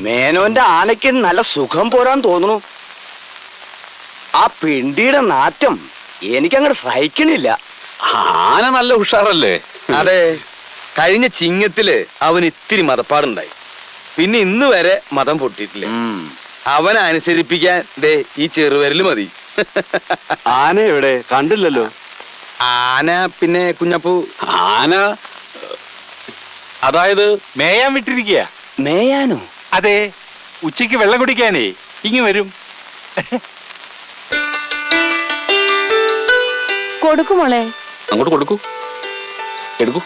മേനോന്റെ ആനയ്ക്ക് നല്ല സുഖം പോരാൻ തോന്നുന്നു. ആ പിണ്ടിയുടെ നാറ്റം എനിക്കങ്ങോട്ട് സഹിക്കണില്ല. ആന നല്ല ഉഷാറല്ലേ? അതെ, കഴിഞ്ഞ ചിങ്ങത്തില് അവന് ഇത്തിരി മതപ്പാടുണ്ടായി. പിന്നെ ഇന്ന് വരെ മതം പൊട്ടിയിട്ടില്ല. അവനെ അനുസരിപ്പിക്കാൻ ദേ ഈ ചെറുവിരല് മതി. ആന എവിടെ? കണ്ടില്ലല്ലോ. ആന പിന്നെ കുഞ്ഞപ്പൂ. ആന അതായത് മേയാൻ വിട്ടിരിക്കുക. മേയാനോ? അതെ, ഉച്ചയ്ക്ക് വെള്ളം കുടിക്കാനേ ഇങ്ങ് വരും. കൊടുക്കുമോളെ. അങ്ങോട്ട് കൊടുക്കൂ, എടുക്കൂ.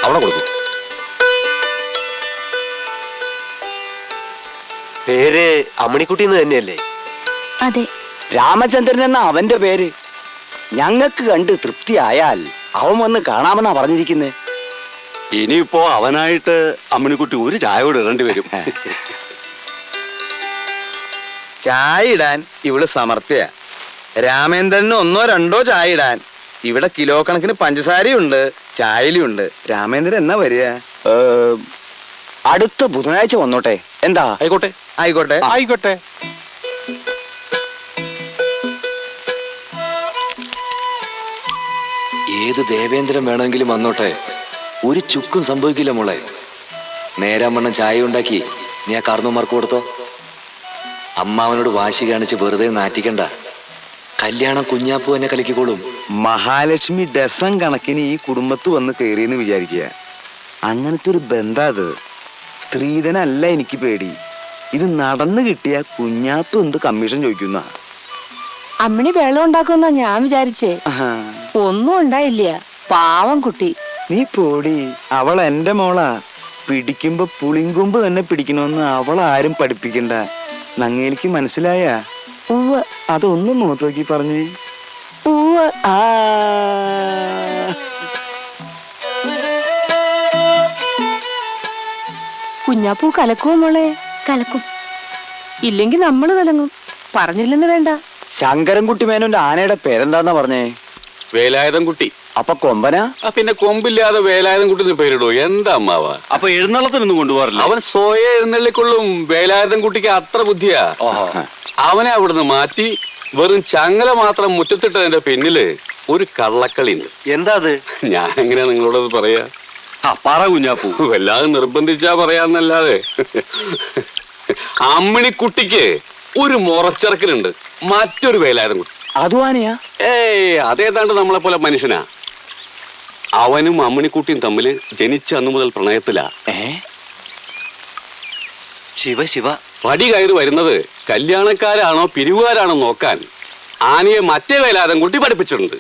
അവിടെ കൊടുക്കൂ. പേര് അമ്മണിക്കുട്ടി എന്ന് തന്നെയല്ലേ? അതെ. രാമചന്ദ്രൻ എന്ന അവന്റെ പേര്. ഞങ്ങൾക്ക് കണ്ട് തൃപ്തിയായാൽ അവൻ വന്ന് കാണാമെന്നാ പറഞ്ഞിരിക്കുന്നത്. ഇനിയിപ്പോ അവനായിട്ട് അമ്മണിക്കുട്ടി ഒരു ചായ കൂടെ ഇടേണ്ടി വരും. ചായ ഇടാൻ ഇവിടെ സമർത്ഥ്യ. രാമേന്ദ്രന് ഒന്നോ രണ്ടോ ചായ ഇടാൻ ഇവിടെ കിലോ കണക്കിന് പഞ്ചസാരയുണ്ട്, ചായയിലുണ്ട്. രാമേന്ദ്രൻ എന്നാ വരിക? അടുത്ത ബുധനാഴ്ച വന്നോട്ടെ. എന്താ? ആയിക്കോട്ടെ ആയിക്കോട്ടെ ആയിക്കോട്ടെ. ഏത് ദേവേന്ദ്രൻ വേണമെങ്കിലും വന്നോട്ടെ, ഒരു ചുക്കും സംഭവിക്കില്ല മോളെ. നേരാമണ്ണം ചായ ഉണ്ടാക്കി നീ ആ കാർന്നോമാർക്ക് കൊടുത്തോ. അമ്മാവനോട് വാശി കാണിച്ച് വെറുതെ നാറ്റിക്കണ്ട. കല്യാണം കുഞ്ഞാപ്പൂ എന്നെ കലക്കിക്കോളും. മഹാലക്ഷ്മി ഡസൻ കണക്കിന് ഈ കുടുംബത്ത് വന്ന് കയറിയെന്ന് വിചാരിക്കുക. അങ്ങനത്തെ ഒരു ബന്ധാ അത്. സ്ത്രീധനല്ല എനിക്ക് പേടി. ഇത് നടന്നു കിട്ടിയ കുഞ്ഞാപ്പ് എന്ത് കമ്മീഷൻ ചോദിക്കുന്ന. അമ്മിണി വെള്ളം ഉണ്ടാക്കുന്ന ഞാൻ വിചാരിച്ചേ. ഒന്നും ഉണ്ടായില്ല, പാവം കുട്ടി. നീ പോടി, അവൾ എന്റെ മോളാ. പിടിക്കുമ്പോ പുളിങ്കൊമ്പ് തന്നെ പിടിക്കണമെന്ന് അവളാരും പഠിപ്പിക്കണ്ട. നങ്ങേലിക്ക് മനസ്സിലായ? ഉവ്വ്. അതൊന്നും മുഖത്ത് നോക്കി പറഞ്ഞേ. ഉവ്വ്. ആ കുഞ്ഞാപ്പൂ കലക്കുമോ മോളെ? കലക്കും. ഇല്ലെങ്കിൽ നമ്മള് കലങ്ങും. പറഞ്ഞില്ലെന്ന് വേണ്ട. ശങ്കരൻകുട്ടി മേനോന്റെ ആനയുടെ പേരെന്താന്നാ പറഞ്ഞേ? വേലായുധം കുട്ടി. അപ്പൊ കൊമ്പനാ? പിന്നെ കൊമ്പില്ലാതെ വേലായുധം കുട്ടി പേരിടോ? എന്താ അമ്മാവ? അപ്പൊ എഴുന്നള്ളത്തിനൊന്നും കൊണ്ടുപോകാറില്ല? അവൻ സ്വയം എഴുന്നള്ളിക്കൊള്ളും. വേലായുധം കുട്ടിക്ക് അത്ര ബുദ്ധിയാ. അവനെ അവിടുന്ന് മാറ്റി വെറും ചങ്ങല മാത്രം മുറ്റത്തിട്ടതിന്റെ പിന്നില് ഒരു കള്ളക്കളി ഉണ്ട്. എന്താ അത്? ഞാൻ എങ്ങനെയാ നിങ്ങളോടത് പറയാ? പറ കുഞ്ഞാപ്പൂ. വല്ലാതെ നിർബന്ധിച്ചാ പറയാന്നല്ലാതെ. അമ്മിണിക്കുട്ടിക്ക് ഒരു മുറച്ചിറക്കലുണ്ട്, മറ്റൊരു വേലായുധം കുട്ടി. അതും ആനയാ? അതേതാണ്ട് നമ്മളെ പോലെ മനുഷ്യനാ. അവനും അമ്മിണിക്കുട്ടിയും തമ്മില് ജനിച്ച അന്നു മുതൽ പ്രണയത്തിലാ. ശിവ ശിവ. പടി കയറി വരുന്നത് കല്യാണക്കാരാണോ പിരിവുകാരാണോ നോക്കാൻ ആനയെ മറ്റേ വേലായുധം കുട്ടി പഠിപ്പിച്ചിട്ടുണ്ട്.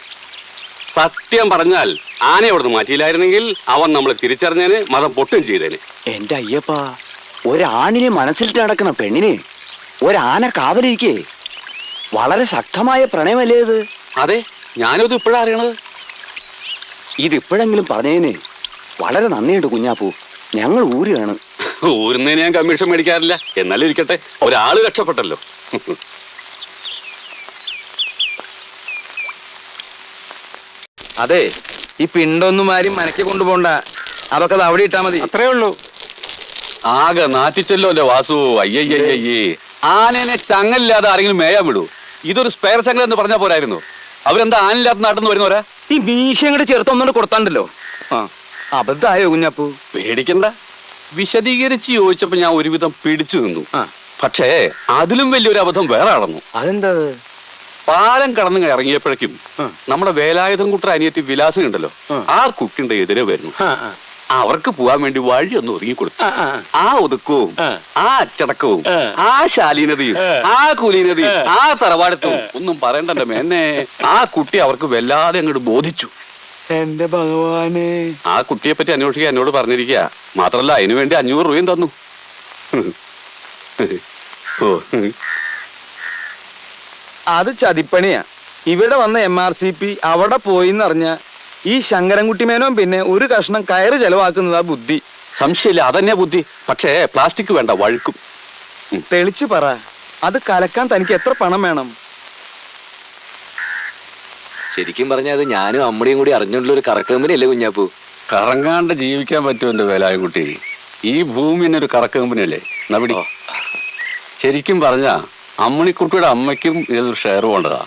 സത്യം പറഞ്ഞാൽ ആനയെ അവിടുന്ന് മാറ്റിയില്ലായിരുന്നെങ്കിൽ അവൻ നമ്മളെ തിരിച്ചറിഞ്ഞേന്, മതം പൊട്ടും ചെയ്തേന്. എന്റെ അയ്യപ്പ, ഒരാണിനെ മനസ്സിലിട്ട് നടക്കുന്ന പെണ്ണിനെ ഒരാന കാവലിരിക്കേ. വളരെ ശക്തമായ പ്രണയമല്ലേ ഇത്? അതെ, ഞാനും ഇത് ഇപ്പോഴാ അറിയണത്. ഇതിപ്പോഴെങ്കിലും പറഞ്ഞതിന് വളരെ നന്ദിയുണ്ട് കുഞ്ഞാപ്പൂ. ഞങ്ങൾ ഊരുകയാണ്. ഊരുന്നതിന് ഞാൻ കമ്മീഷൻ മേടിക്കാറില്ല. എന്നാലും ഇരിക്കട്ടെ, ഒരാള് രക്ഷപ്പെട്ടല്ലോ. അതെ, ഈ പിണ്ടൊന്നും ആരും മനക്കി കൊണ്ടുപോണ്ട. അതൊക്കെ അത് അവിടെ ഇട്ടാ മതി. അത്രേ ഉള്ളൂ. ആകെ നാറ്റിച്ചല്ലോ അല്ലേ വാസു? അയ്യയ്യയ്യേ, ആനേനെ ചങ്ങലില്ലാതെ ആരെങ്കിലും മേയാൻ വിടൂ? ഇതൊരു സ്പെയർ ചങ്ങൽ എന്ന് പറഞ്ഞാൽ പോരായിരുന്നു. അവരെന്താ ആനില്ലാത്ത നാട്ടിൽ നിന്ന് വരുന്നവരാ? ഈ മീശ അങ്ങോട്ട് ചേർത്തൊന്നുകൊണ്ട് കൊടുത്താണ്ടല്ലോ. അബദ്ധായോ കുഞ്ഞാപ്പൂ? പേടിക്കണ്ട. വിശദീകരിച്ച് ചോദിച്ചപ്പോ ഞാൻ ഒരുവിധം പിടിച്ചു നിന്നു. പക്ഷേ അതിലും വലിയൊരു അബദ്ധം വേറെ നടന്നു. അതെന്താ? പാലം കടന്നു ഇറങ്ങിയപ്പോഴേക്കും നമ്മുടെ വേലായുധം കുട്ടർ അനിയത്തി വിലാസം ഉണ്ടല്ലോ, ആ കുട്ടിന്റെ എതിരെ വരുന്നു. അവർക്ക് പോവാൻ വേണ്ടി വഴി ഒന്ന് ഒതുങ്ങി കൊടുത്തു. ആ ഒതുക്കവും ആ അച്ചടക്കവും ആ ശാലീനതയും ആ കുലീനതയും ആ തറവാടത്തും ഒന്നും പറയണ്ടല്ലോ മേന്നെ. ആ കുട്ടി അവർക്ക് വല്ലാതെ അങ്ങോട്ട് ബോധിച്ചു. എന്റെ ഭഗവാനെ, ആ കുട്ടിയെ പറ്റി അന്വേഷിക്കാൻ എന്നോട് പറഞ്ഞിരിക്കുക. മാത്രല്ല അതിനു വേണ്ടി 500 രൂപയും തന്നു. അത് ചതിപ്പണിയാ. ഇവിടെ വന്ന MRCP അവിടെ പോയിന്നറിഞ്ഞ ഈ ശങ്കരൻകുട്ടി മേനോൻ പിന്നെ ഒരു കഷ്ണം കയറ് ചെലവാക്കുന്നതാ ബുദ്ധി. സംശയമില്ല, അതന്നെ ബുദ്ധി. പക്ഷേ പ്ലാസ്റ്റിക് വേണ്ട, വഴുക്കും. തെളിച്ചു പറ, അത് കലക്കാൻ തനിക്ക് എത്ര പണം വേണം? ശരിക്കും പറഞ്ഞാൽ അത് ഞാനും അമ്മടിയും കൂടി അറിഞ്ഞുള്ള ഒരു കറക്കമ്പനി അല്ലേ കുഞ്ഞാപ്പൂ? കറങ്ങാണ്ട് ജീവിക്കാൻ പറ്റും എന്റെ വേലായകുട്ടി. ഈ ഭൂമി ഒരു കറക്ക കമ്പനി അല്ലേ നവിടി. ശരിക്കും പറഞ്ഞ അമ്മണിക്കുട്ടിയുടെ അമ്മയ്ക്കും ഇതൊരു ഷെയർ വേണ്ടതാ.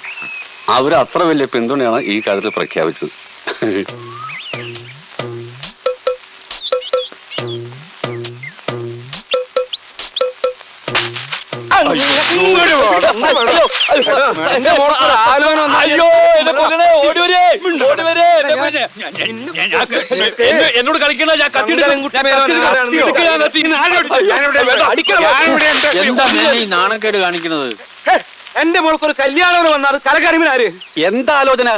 അവര് അത്ര വലിയ പിന്തുണയാണ് ഈ കാര്യത്തിൽ പ്രഖ്യാപിച്ചത്. എന്നോട് കളിക്കണ നാണക്കേട് കാണിക്കുന്നത്. എന്റെ മോൾക്കൊരു കല്യാണം വന്നാൽ കലകരിമിനാര്? എന്താ ആലോചന?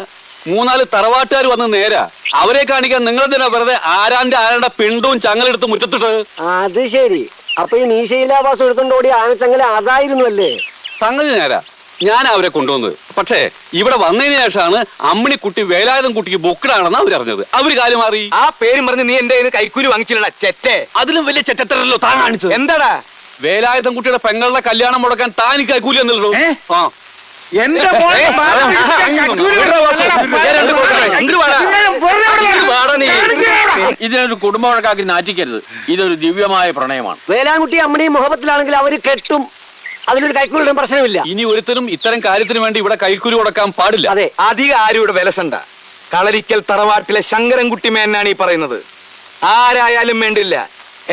3-4 തറവാട്ടുകാർ വന്ന് നേരാ. അവരെ കാണിക്കാൻ നിങ്ങളെന്തിനാ വെറുതെ ആരാന്റെ പിണ്ടവും ചങ്ങലെടുത്ത് മുറ്റത്തിട്ട്? അത് ശരി. അപ്പൊ ഈ മീശയിലാവാസം എടുത്തോണ്ട് ഓടി ആനച്ചങ്ങല അതായിരുന്നു അല്ലേ? സംഗതി നേരാ, ഞാൻ അവരെ കൊണ്ടുവന്നത്. പക്ഷേ ഇവിടെ വന്നതിന് ശേഷമാണ് അമ്മിണിക്കുട്ടി വേലായുധം കുട്ടിക്ക് ബുക്കിടാണെന്ന് അവരറിഞ്ഞത്. അവര് കാര്യം മാറി. ആ പേരും പറഞ്ഞ് നീ എന്റെ കൈക്കൂലി വാങ്ങിച്ചില്ല ചെറ്റെ. അതിലും വലിയ ചെറ്റത്തരല്ലോ താൻ കാണിച്ചത്. എന്താടാ? വേലായുധം കുട്ടിയുടെ പെങ്ങളുടെ കല്യാണം മുടക്കാൻ താൻ കൈക്കൂലി എന്നല്ലോ. ആ എന്റെ ഇതിനൊരു കുടുംബ വഴക്കാക്കി നാറ്റിക്കരുത്. ഇതൊരു ദിവ്യമായ പ്രണയമാണ്. വേലാൻകുട്ടി അമ്മണിയും മുഹബത്തിലാണെങ്കിൽ അവര് കെട്ടും, അതിലൊരു കൈക്കൂലിയുടെ പ്രശ്നമില്ല. ഇനി ഒരുത്തരും ഇത്തരം കാര്യത്തിന് വേണ്ടി ഇവിടെ കൈക്കൂലി കൊടുക്കാൻ പാടില്ല. അതെ, അധികം ആരും ഇവിടെ വിലസണ്ട. കളരിക്കൽ തറവാട്ടിലെ ശങ്കരൻകുട്ടി മേനാണ് ഈ പറയുന്നത്. ആരായാലും വേണ്ടില്ല,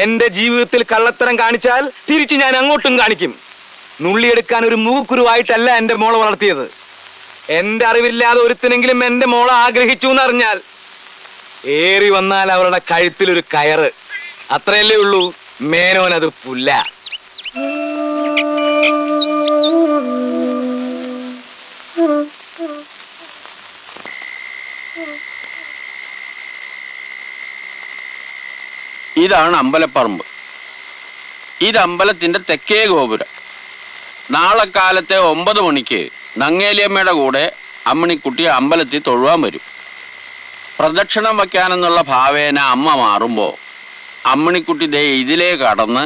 എന്റെ ജീവിതത്തിൽ കള്ളത്തരം കാണിച്ചാൽ തിരിച്ച് ഞാൻ അങ്ങോട്ടും കാണിക്കും. നുള്ളിയെടുക്കാൻ ഒരു മൂക്കുരുവായിട്ടല്ല എന്റെ മോളെ വളർത്തിയത്. എന്റെ അറിവില്ലാതെ ഒരുത്തിനെങ്കിലും എന്റെ മോളെ ആഗ്രഹിച്ചു എന്നറിഞ്ഞാൽ ഏറി വന്നാൽ അവരുടെ കഴുത്തിലൊരു കയറ്. അത്രയല്ലേ ഉള്ളൂ. മേനോനത് പുല്ല. ഇതാണ് അമ്പലപ്പറമ്പ്. ഇത് അമ്പലത്തിന്റെ തെക്കേ ഗോപുരം. നാളെ കാലത്തെ 9 മണിക്ക് നങ്ങേലിയമ്മയുടെ കൂടെ അമ്മിണിക്കുട്ടി അമ്പലത്തിൽ തൊഴുവാൻ വരും. പ്രദക്ഷിണം വയ്ക്കാനെന്നുള്ള ഭാവേന അമ്മ മാറുമ്പോൾ അമ്മിണിക്കുട്ടി ദേ ഇതിലേ കടന്ന്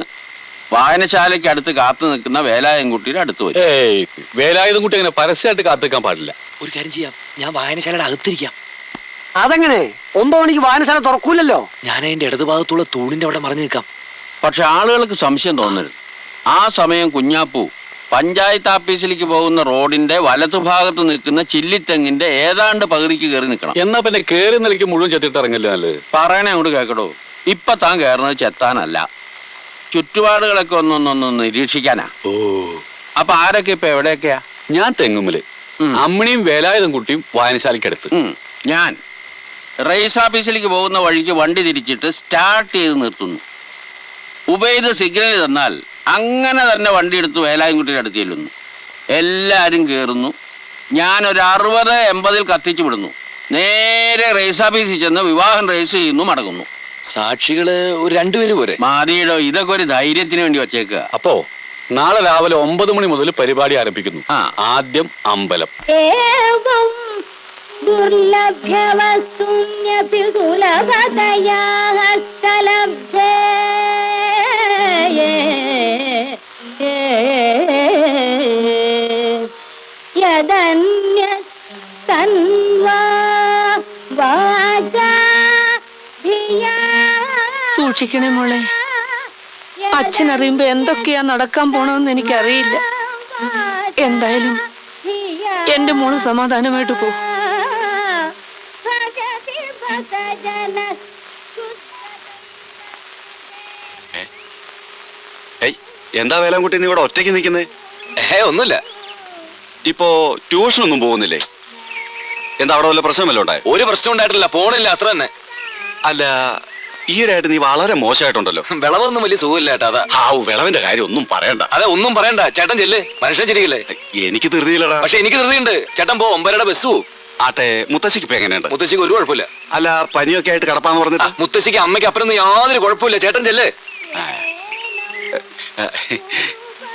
വായനശാലയ്ക്ക് അടുത്ത് കാത്തു നിൽക്കുന്ന വേലായുധൻകുട്ടിയുടെ അടുത്ത് വരും. വേലായുധൻകുട്ടി അങ്ങനെ പരസ്യമായിട്ട് കാത്തു നിൽക്കാൻ പാടില്ല. ഒരു കാര്യം ചെയ്യാം, ഞാൻ വായനശാലയുടെ അകത്തിരിക്കാം. അതെങ്ങനെ? 9 മണിക്ക് വായനശാല തുറക്കൂലല്ലോ. ഞാൻ അതിന്റെ ഇടതുഭാഗത്തുള്ള തൂണിന്റെ അവിടെ മറഞ്ഞു നിൽക്കാം. പക്ഷെ ആളുകൾക്ക് സംശയം തോന്നരുത്. ആ സമയം കുഞ്ഞാപ്പൂ പഞ്ചായത്ത് ഓഫീസിലേക്ക് പോകുന്ന റോഡിന്റെ വലതുഭാഗത്ത് നിൽക്കുന്ന ചില്ലിത്തെങ്ങിന്റെ ഏതാണ്ട് പകുതിക്ക് കയറി നിൽക്കണം. എന്നാ പിന്നെ കേറി നിലയ്ക്ക് മുഴുവൻ ചെത്തിട്ട് ഇറങ്ങില്ല. നല്ലത് പറയണേ അങ്ങോട്ട് കേക്കടോ. ഇപ്പൊ താൻ കയറുന്നത് ചെത്താനല്ല, ചുറ്റുപാടുകളൊക്കെ ഒന്നൊന്നൊന്ന് നിരീക്ഷിക്കാനാ. ഓ, അപ്പൊ ആരൊക്കെ ഇപ്പൊ എവിടെയൊക്കെയാ? ഞാൻ തെങ്ങുമ്മല്, അമ്മിണിയും വേലായുധൻകുട്ടിയും വായനശാലയ്ക്കടുത്ത്. ഞാൻ റേസ് ഓഫീസിലേക്ക് പോകുന്ന വഴിക്ക് വണ്ടി തിരിച്ചിട്ട് സ്റ്റാർട്ട് ചെയ്ത് നിർത്തുന്നു. ഉബൈദ് സിഗ്നൽ തന്നാൽ അങ്ങനെ തന്നെ വണ്ടി എടുത്ത് വേലായുധൻകുട്ടിയുടെ അടുത്ത് ചെല്ലുന്നു. എല്ലാവരും കയറുന്നു. ഞാനൊരു 60-80 കത്തിച്ചു വിടുന്നു. നേരെ റേസ് ഓഫീസിൽ ചെന്ന് വിവാഹം രജിസ്റ്റർ ചെയ്യുന്നു, മടങ്ങുന്നു. സാക്ഷികള് ഒരു 2 പേര് പോരെ? മാതിയിടോ, ഇതൊക്കെ ഒരു ധൈര്യത്തിന് വേണ്ടി വച്ചേക്കുക. അപ്പോ നാളെ രാവിലെ 9 മണി മുതൽ പരിപാടി ആരംഭിക്കുന്നു. ആദ്യം അമ്പലം. സൂക്ഷിക്കണേ മോളെ. അച്ഛൻ അറിയുമ്പോ എന്തൊക്കെയാ നടക്കാൻ പോണെന്ന് എനിക്കറിയില്ല. എന്തായാലും എന്റെ മോള് സമാധാനമായിട്ട് പോ. എന്താ വേലാൻകുട്ടി നീ ഇവിടെ ഒറ്റയ്ക്ക് നിൽക്കുന്നേ? ഒന്നുമില്ല. ഇപ്പോ ട്യൂഷനൊന്നും പോകുന്നില്ലേ? എന്താ അവിടെ വല്ല പ്രശ്നമല്ലോ ഉണ്ടായ? ഒരു പ്രശ്നം ഉണ്ടായിട്ടില്ല, പോണില്ല, അത്ര തന്നെ. അല്ല, ഈയിടെയായിട്ട് നീ വളരെ മോശമായിട്ടുണ്ടല്ലോ. വിളവൊന്നും വലിയ സുഖമില്ല ചേട്ടാ. അതാ. വിളവിന്റെ കാര്യം ഒന്നും പറയണ്ട. അതെ, ഒന്നും പറയണ്ട. ചേട്ടൻ ചെല്ല്, മനുഷ്യൻ ചിരിക്കില്ലേ? എനിക്ക് ധൃതിയില്ലടാ. പക്ഷെ എനിക്ക് ധൃതിയുണ്ട്. ചേട്ടൻ പോ, 9:30 ബസ് പോവും. ആട്ടെ, മുത്തശ്ശിക്ക് ഇപ്പൊ എങ്ങനെയുണ്ട്? മുത്തശ്ശിക്ക് ഒരു കുഴപ്പമില്ല. അല്ല, പനിയൊക്കെ ആയിട്ട് കിടപ്പാന്ന് പറഞ്ഞിട്ട്? മുത്തശ്ശിക്ക് അമ്മയ്ക്ക് അപ്പുറം യാതൊരു കുഴപ്പമില്ല. ചേട്ടൻ ചെല്ല്.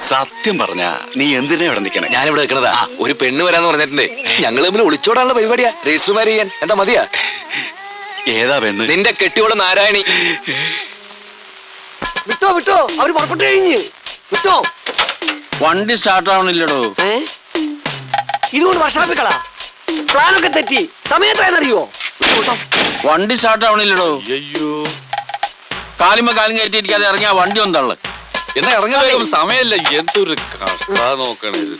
സത്യം പറഞ്ഞ നീ എന്തിനാ ഇവിടെ നിൽക്കണേ? ഞാനിവിടെ നിൽക്കണതാ, ഒരു പെണ്ണ് വരാന്ന് പറഞ്ഞിട്ടുണ്ട്. ഞങ്ങൾ തമ്മിൽ ഒളിച്ചോടാനുള്ള പരിപാടിയാ. രജിസ്റ്റർ മാരേജ് ചെയ്യാൻ. എന്താ മതിയാ? ഏതാ പെണ്ണ്? നിന്റെ കെട്ടിയോള് നാരായണി. വിട്ടോ വിട്ടോ, അവര് പുറപ്പെട്ടു കഴിഞ്ഞ്. വിട്ടോ. വണ്ടി സ്റ്റാർട്ട് ആവണില്ലടോ. ഇതുകൊണ്ട് വർഷാപ്പിക്കളാ പ്ലാനൊക്കെ തെറ്റി. സമയത്തായെന്നറിയോ? വണ്ടി സ്റ്റാർട്ട് ആവണില്ലടോ. അയ്യോ, കാലിമ കാലും കയറ്റിയിരിക്കാതെ ഇറങ്ങിയ വണ്ടി ഒന്ന് തള്ളു. എന്നാ ഇറങ്ങാൻ സമയമില്ല. എന്തൊരു കഷ്ട നോക്കണേ ഇത്.